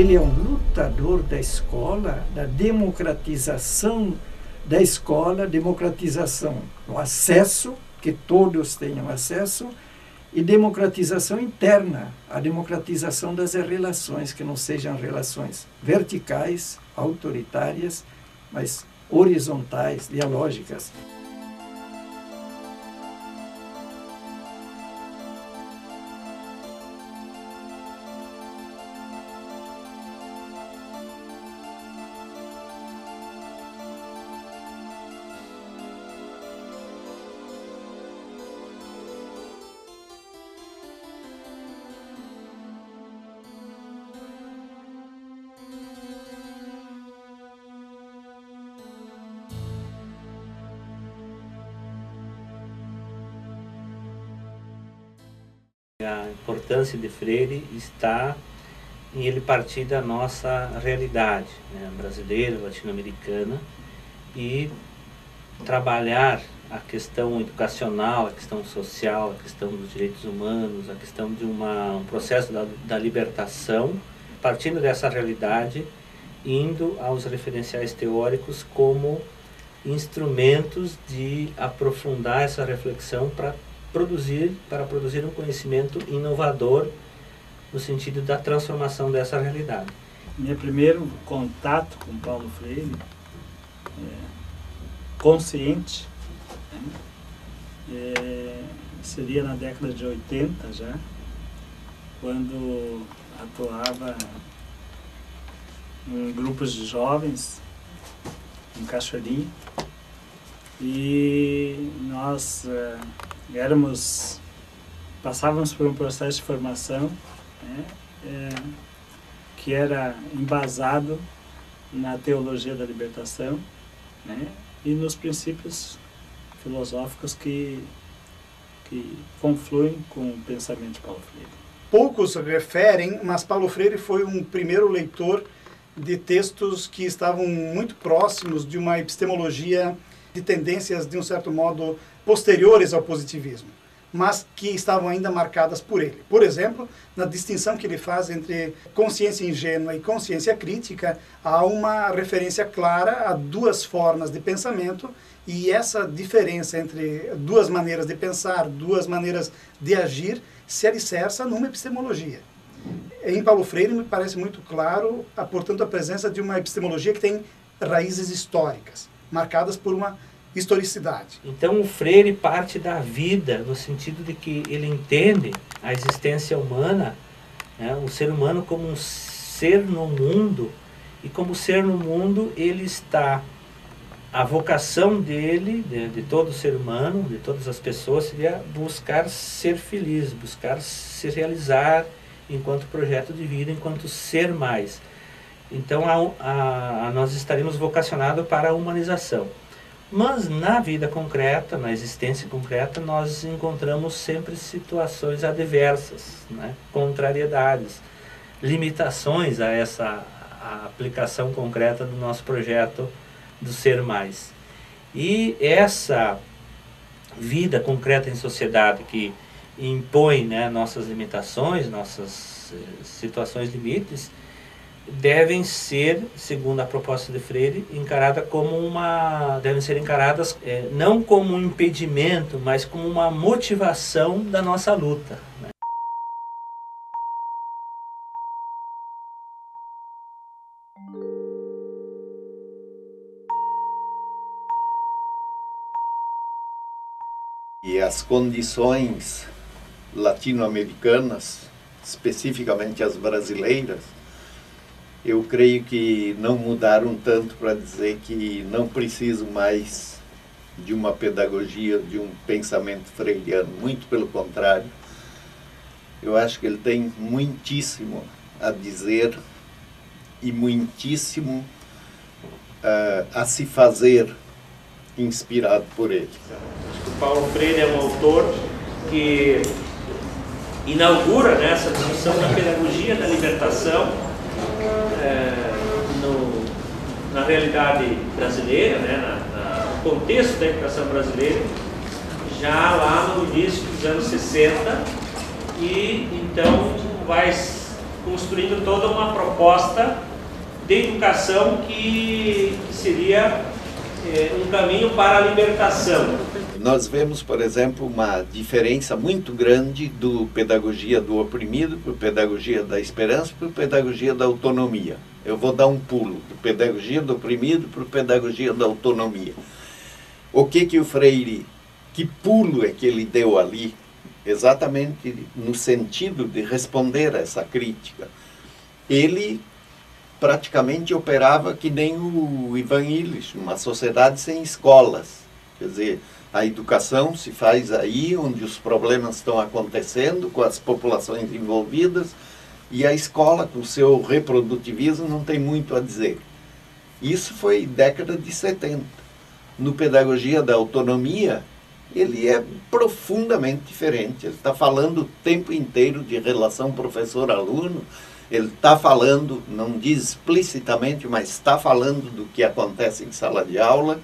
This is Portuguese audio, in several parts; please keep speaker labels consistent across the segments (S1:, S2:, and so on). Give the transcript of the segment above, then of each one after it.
S1: ele é um lutador da escola, da democratização da escola, democratização no acesso, que todos tenham acesso, e democratização interna, a democratização das relações, que não sejam relações verticais, autoritárias, mas horizontais, dialógicas.
S2: A importância de Freire está em ele partir da nossa realidade, né, brasileira, latino-americana, e trabalhar a questão educacional, a questão social, a questão dos direitos humanos, a questão de um processo da libertação, partindo dessa realidade, indo aos referenciais teóricos como instrumentos de aprofundar essa reflexão para produzir um conhecimento inovador no sentido da transformação dessa realidade.
S3: Meu primeiro contato com Paulo Freire, consciente, seria na década de 80 já, quando atuava em grupos de jovens em Cachoeirinha, e nós passávamos por um processo de formação, né, que era embasado na teologia da libertação, né, e nos princípios filosóficos que confluem com o pensamento de Paulo Freire.
S4: Poucos referem, mas Paulo Freire foi um primeiro leitor de textos que estavam muito próximos de uma epistemologia de tendências, de um certo modo, posteriores ao positivismo, mas que estavam ainda marcadas por ele. Por exemplo, na distinção que ele faz entre consciência ingênua e consciência crítica, há uma referência clara a duas formas de pensamento, e essa diferença entre duas maneiras de pensar, duas maneiras de agir, se alicerça numa epistemologia. Em Paulo Freire me parece muito claro, portanto, a presença de uma epistemologia que tem raízes históricas, marcadas por uma historicidade.
S2: Então o Freire parte da vida, no sentido de que ele entende a existência humana, né, o ser humano como um ser no mundo, e como ser no mundo ele está, a vocação dele, de todo ser humano, de todas as pessoas, seria buscar ser feliz, buscar se realizar enquanto projeto de vida, enquanto ser mais. Então nós estaremos vocacionados para a humanização. Mas na vida concreta, na existência concreta, nós encontramos sempre situações adversas, né? Contrariedades, limitações a essa aplicação concreta do nosso projeto do ser mais. E essa vida concreta em sociedade que impõe, né, nossas limitações, nossas situações limites, devem ser, segundo a proposta de Freire, devem ser encaradas não como um impedimento, mas como uma motivação da nossa luta, né?
S5: E as condições latino-americanas, especificamente as brasileiras, eu creio que não mudaram tanto para dizer que não preciso mais de uma pedagogia, de um pensamento freiriano. Muito pelo contrário, eu acho que ele tem muitíssimo a dizer e muitíssimo a se fazer inspirado por ele.
S2: Acho que o Paulo Freire é um autor que inaugura, né, essa discussão da pedagogia da libertação na realidade brasileira, né, no contexto da educação brasileira, já lá no início dos anos 60, e então vai construindo toda uma proposta de educação que seria um caminho para a libertação.
S5: Nós vemos, por exemplo, uma diferença muito grande do pedagogia do oprimido para pedagogia da esperança para pedagogia da autonomia. Eu vou dar um pulo, do pedagogia do oprimido para pedagogia da autonomia. O que o Freire, que pulo é que ele deu ali, exatamente no sentido de responder a essa crítica? Ele praticamente operava que nem o Ivan Illich, uma sociedade sem escolas. Quer dizer, a educação se faz aí onde os problemas estão acontecendo, com as populações envolvidas, e a escola, com o seu reprodutivismo, não tem muito a dizer. Isso foi década de 70. No Pedagogia da Autonomia, ele é profundamente diferente. Ele está falando o tempo inteiro de relação professor-aluno, ele está falando, não diz explicitamente, mas está falando do que acontece em sala de aula.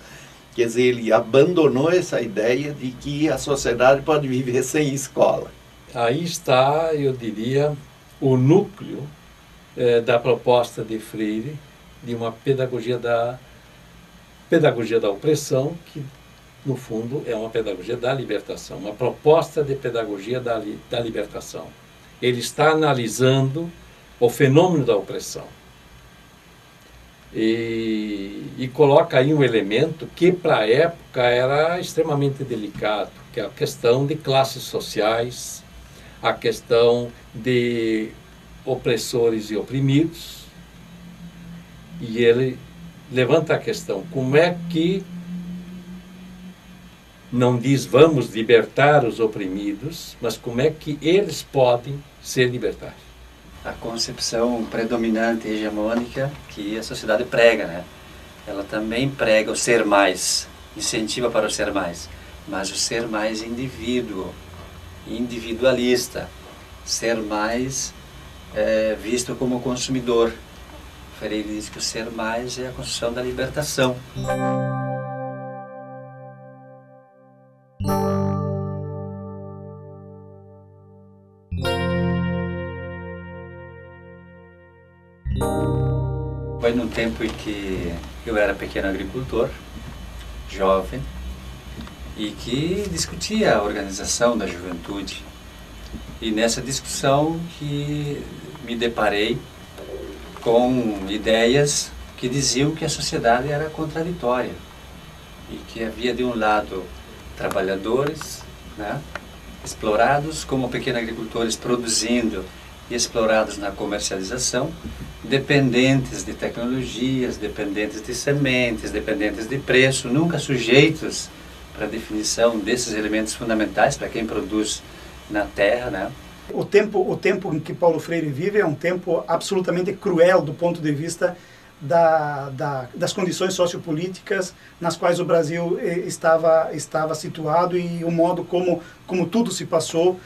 S5: Quer dizer, ele abandonou essa ideia de que a sociedade pode viver sem escola.
S6: Aí está, eu diria, o núcleo da proposta de Freire, de uma pedagogia da opressão, que no fundo é uma pedagogia da libertação, uma proposta de pedagogia da libertação. Ele está analisando o fenômeno da opressão. E coloca aí um elemento que para a época era extremamente delicado, que é a questão de classes sociais, a questão de opressores e oprimidos. E ele levanta a questão, como é que não diz vamos libertar os oprimidos, mas como é que eles podem ser libertados?
S7: A concepção predominante e hegemônica que a sociedade prega, né? Ela também prega o ser mais, incentiva para o ser mais, mas o ser mais indivíduo, individualista, ser mais visto como consumidor. Freire diz que o ser mais é a construção da libertação. Foi num tempo em que eu era pequeno agricultor, jovem, e que discutia a organização da juventude. E nessa discussão que me deparei com ideias que diziam que a sociedade era contraditória e que havia de um lado trabalhadores, né, explorados como pequenos agricultores produzindo e explorados na comercialização, dependentes de tecnologias, dependentes de sementes, dependentes de preço, nunca sujeitos para a definição desses elementos fundamentais para quem produz na terra, né?
S4: O tempo em que Paulo Freire vive é um tempo absolutamente cruel do ponto de vista das condições sociopolíticas nas quais o Brasil estava situado e o modo como tudo se passou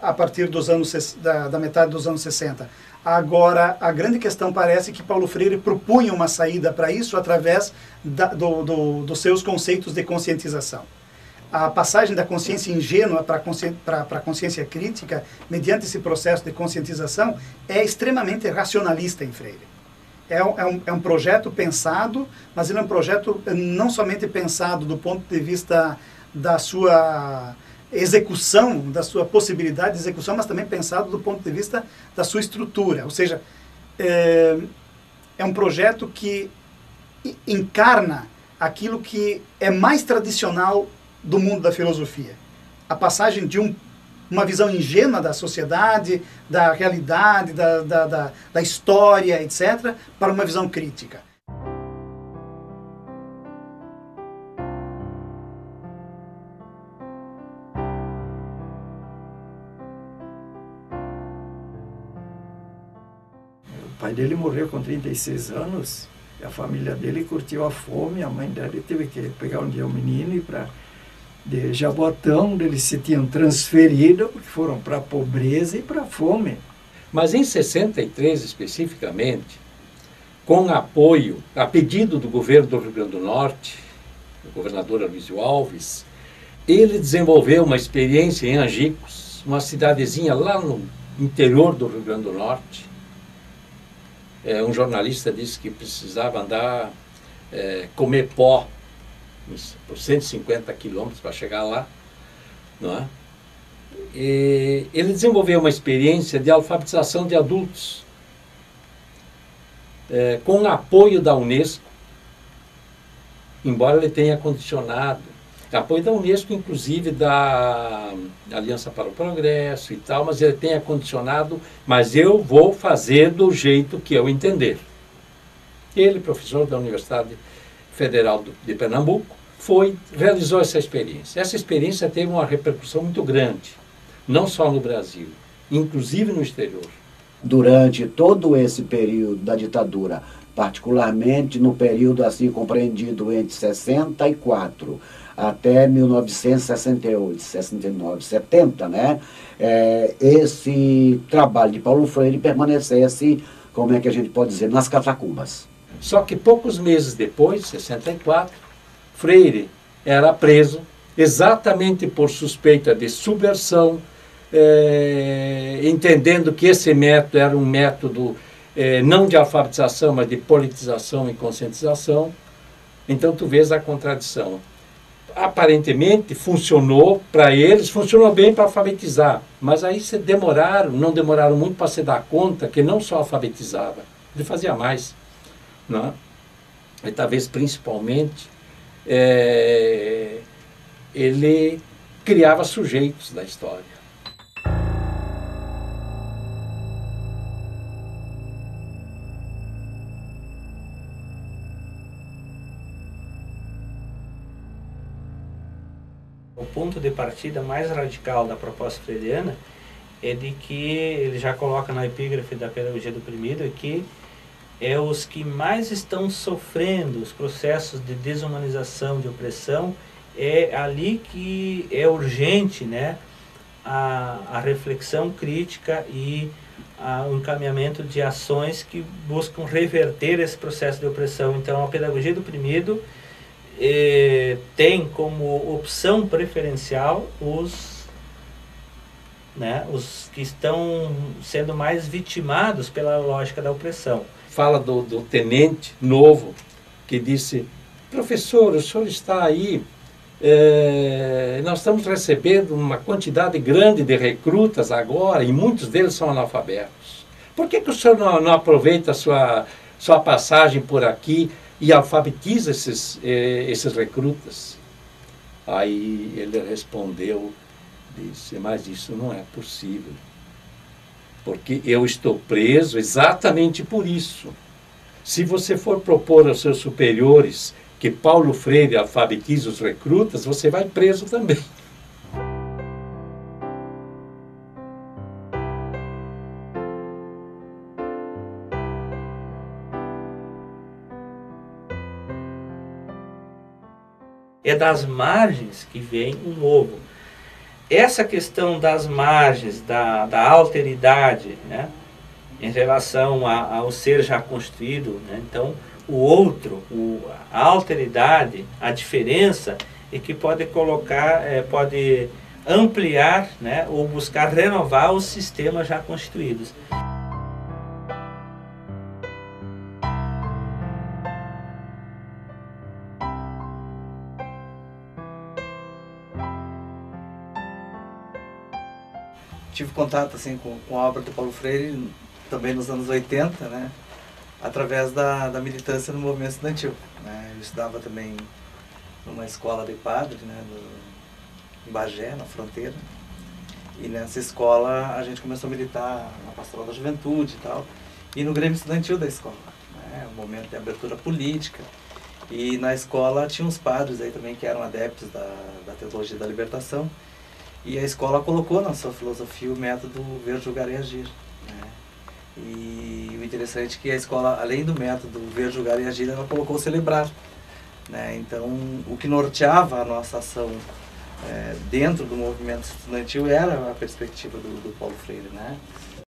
S4: a partir dos anos, da metade dos anos 60. Agora, a grande questão parece que Paulo Freire propunha uma saída para isso através dos seus conceitos de conscientização. A passagem da consciência ingênua para a consciência crítica, mediante esse processo de conscientização, é extremamente racionalista em Freire. É um projeto pensado, mas ele é um projeto não somente pensado do ponto de vista da sua execução, da sua possibilidade de execução, mas também pensado do ponto de vista da sua estrutura. Ou seja, é um projeto que encarna aquilo que é mais tradicional do mundo da filosofia. A passagem de uma visão ingênua da sociedade, da realidade, da história, etc., para uma visão crítica.
S1: O pai dele morreu com 36 anos, a família dele curtiu a fome, a mãe dele teve que pegar um dia o menino e para de Jaboatão, onde eles se tinham transferido, porque foram para a pobreza e para a fome.
S6: Mas em 63, especificamente, com apoio, a pedido do governo do Rio Grande do Norte, o governador Aloysio Alves, ele desenvolveu uma experiência em Angicos, uma cidadezinha lá no interior do Rio Grande do Norte, um jornalista disse que precisava andar, comer pó por 150 quilômetros para chegar lá, não é? E ele desenvolveu uma experiência de alfabetização de adultos, com o apoio da Unesco, embora ele tenha condicionado, apoio da Unesco, inclusive da Aliança para o Progresso e tal, mas ele tenha condicionado, mas eu vou fazer do jeito que eu entender. Ele, professor da Universidade Federal de Pernambuco, realizou essa experiência. Essa experiência teve uma repercussão muito grande, não só no Brasil, inclusive no exterior.
S8: Durante todo esse período da ditadura, particularmente no período assim compreendido entre 64 até 1968, 69, 70, né? Esse trabalho de Paulo Freire permanecesse, como é que a gente pode dizer, nas catacumbas.
S6: Só que poucos meses depois, 64, Freire era preso exatamente por suspeita de subversão, entendendo que esse método era um método não de alfabetização, mas de politização e conscientização. Então tu vês a contradição. Aparentemente funcionou para eles, funcionou bem para alfabetizar, mas aí não demoraram muito para se dar conta que não só alfabetizava, ele fazia mais, não é? E talvez principalmente ele criava sujeitos da história.
S2: O ponto de partida mais radical da proposta freiriana é de que ele já coloca na epígrafe da Pedagogia do Oprimido que os que mais estão sofrendo os processos de desumanização, de opressão, é ali que é urgente, né, a reflexão crítica e o encaminhamento de ações que buscam reverter esse processo de opressão. Então a Pedagogia do Oprimido tem como opção preferencial os que estão sendo mais vitimados pela lógica da opressão.
S6: Fala do tenente novo que disse: professor, o senhor está aí, nós estamos recebendo uma quantidade grande de recrutas agora e muitos deles são analfabetos. Por que o senhor não aproveita a sua passagem por aqui e alfabetiza esses recrutas? Aí ele respondeu, disse: mas isso não é possível, porque eu estou preso exatamente por isso. Se você for propor aos seus superiores que Paulo Freire alfabetize os recrutas, você vai preso também.
S2: É das margens que vem o novo. Essa questão das margens, da alteridade, né, em relação ao ser já construído, né, então o outro, a alteridade, a diferença, é que pode colocar, pode ampliar, né, ou buscar renovar os sistemas já constituídos.
S9: Tive contato assim, com a obra do Paulo Freire também nos anos 80, né, através da militância no movimento estudantil. Né. Eu estudava também numa escola de padre, né, em Bagé, na fronteira. E nessa escola a gente começou a militar na Pastoral da Juventude e tal, e no Grêmio Estudantil da escola. Né, um momento de abertura política. E na escola tinha uns padres aí também que eram adeptos da teologia da libertação. E a escola colocou na sua filosofia o método ver, julgar e agir. Né? E o interessante é que a escola, além do método ver, julgar e agir, ela colocou celebrar. Né? Então, o que norteava a nossa ação dentro do movimento estudantil era a perspectiva do Paulo Freire. Né?